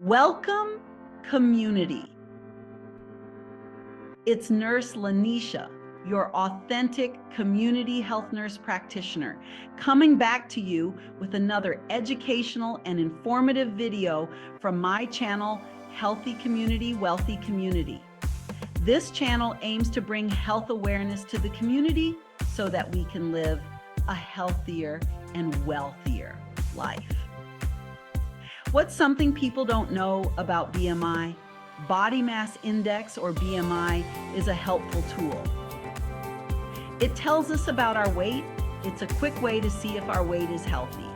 Welcome, community. It's Nurse Lanisha, your authentic community health nurse practitioner, coming back to you with another educational and informative video from my channel, Healthy Community, Wealthy Community. This channel aims to bring health awareness to the community so that we can live a healthier and wealthier life. What's something people don't know about BMI? Body mass index, or BMI, is a helpful tool. It tells us about our weight. It's a quick way to see if our weight is healthy.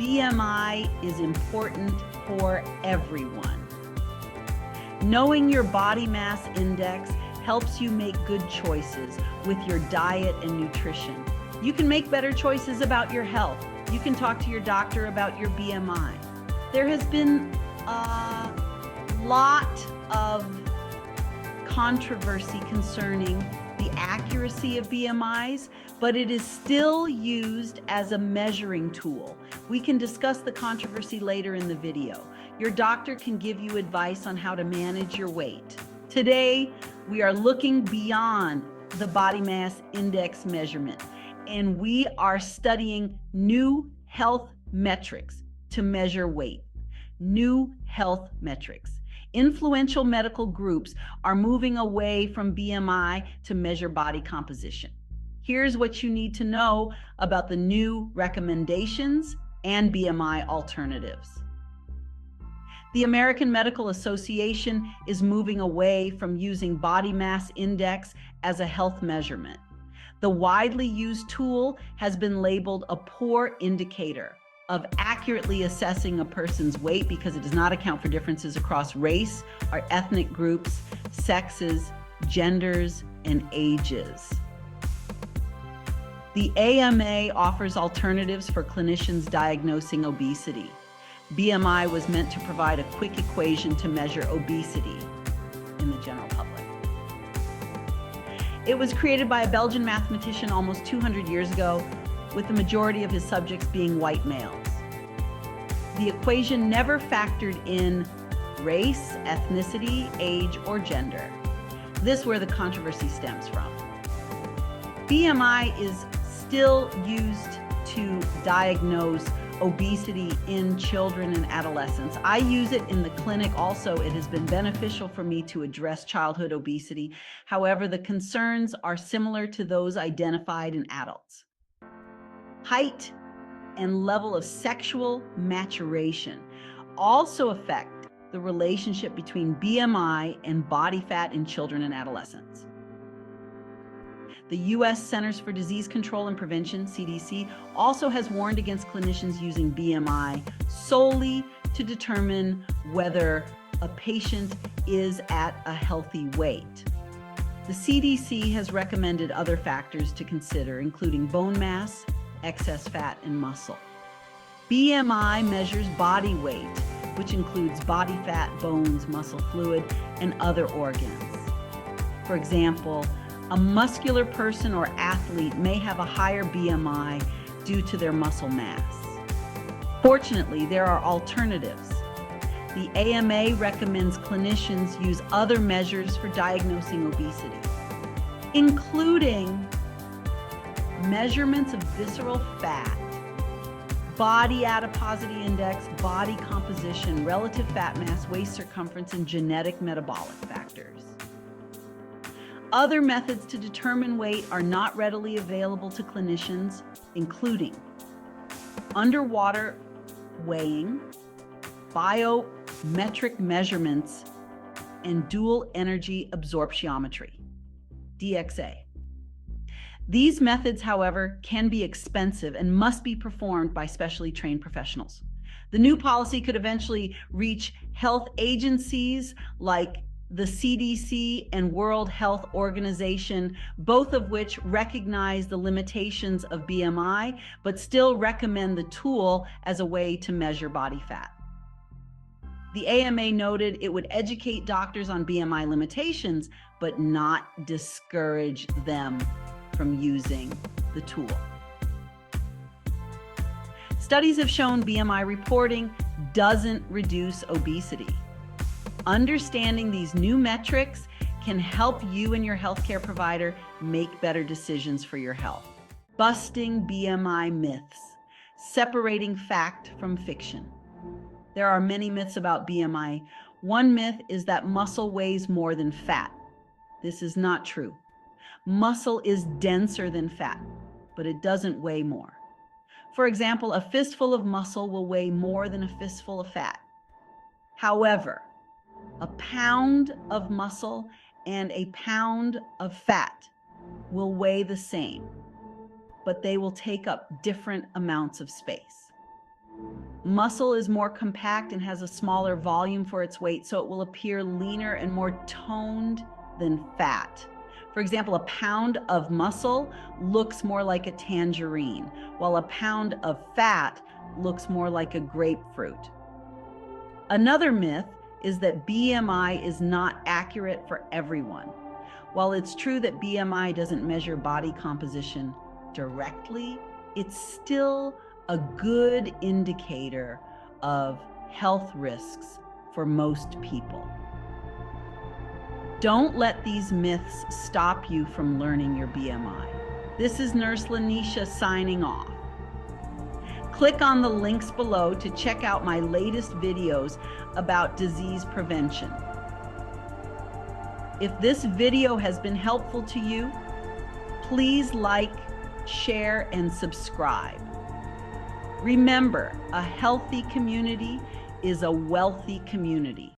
BMI is important for everyone. Knowing your body mass index helps you make good choices with your diet and nutrition. You can make better choices about your health. You can talk to your doctor about your BMI. There has been a lot of controversy concerning the accuracy of BMIs, but it is still used as a measuring tool. We can discuss the controversy later in the video. Your doctor can give you advice on how to manage your weight. Today, we are looking beyond the body mass index measurement, and we are studying new health metrics to measure weight. New health metrics. Influential medical groups are moving away from BMI to measure body composition. Here's what you need to know about the new recommendations and BMI alternatives. The American Medical Association is moving away from using body mass index as a health measurement. The widely used tool has been labeled a poor indicator of accurately assessing a person's weight because it does not account for differences across race or ethnic groups, sexes, genders, and ages. The AMA offers alternatives for clinicians diagnosing obesity. BMI was meant to provide a quick equation to measure obesity in the general public. It was created by a Belgian mathematician almost 200 years ago, with the majority of his subjects being white males. The equation never factored in race, ethnicity, age, or gender. This is where the controversy stems from. BMI is still used to diagnose obesity in children and adolescents. I use it in the clinic also. It has been beneficial for me to address childhood obesity. However, the concerns are similar to those identified in adults. Height and level of sexual maturation also affect the relationship between BMI and body fat in children and adolescents. The U.S. Centers for Disease Control and Prevention, CDC, also has warned against clinicians using BMI solely to determine whether a patient is at a healthy weight. The CDC has recommended other factors to consider, including bone mass, excess fat, and muscle. BMI measures body weight, which includes body fat, bones, muscle fluid, and other organs. For example, a muscular person or athlete may have a higher BMI due to their muscle mass. Fortunately, there are alternatives. The AMA recommends clinicians use other measures for diagnosing obesity, including measurements of visceral fat, body adiposity index, body composition, relative fat mass, waist circumference, and genetic metabolic factors. Other methods to determine weight are not readily available to clinicians, including underwater weighing, biometric measurements, and dual energy absorptiometry, DXA. These methods, however, can be expensive and must be performed by specially trained professionals. The new policy could eventually reach health agencies like the CDC and World Health Organization, both of which recognize the limitations of BMI, but still recommend the tool as a way to measure body fat. The AMA noted it would educate doctors on BMI limitations, but not discourage them from using the tool. Studies have shown BMI reporting doesn't reduce obesity. Understanding these new metrics can help you and your healthcare provider make better decisions for your health. Busting BMI myths, separating fact from fiction. There are many myths about BMI. One myth is that muscle weighs more than fat. This is not true. Muscle is denser than fat, but it doesn't weigh more. For example, a fistful of muscle will weigh more than a fistful of fat. However, a pound of muscle and a pound of fat will weigh the same, but they will take up different amounts of space. Muscle is more compact and has a smaller volume for its weight, so it will appear leaner and more toned than fat. For example, a pound of muscle looks more like a tangerine, while a pound of fat looks more like a grapefruit. Another myth is that BMI is not accurate for everyone. While it's true that BMI doesn't measure body composition directly, it's still a good indicator of health risks for most people. Don't let these myths stop you from learning your BMI. This is Nurse Lanisha signing off. Click on the links below to check out my latest videos about disease prevention. If this video has been helpful to you, please like, share, and subscribe. Remember, a healthy community is a wealthy community.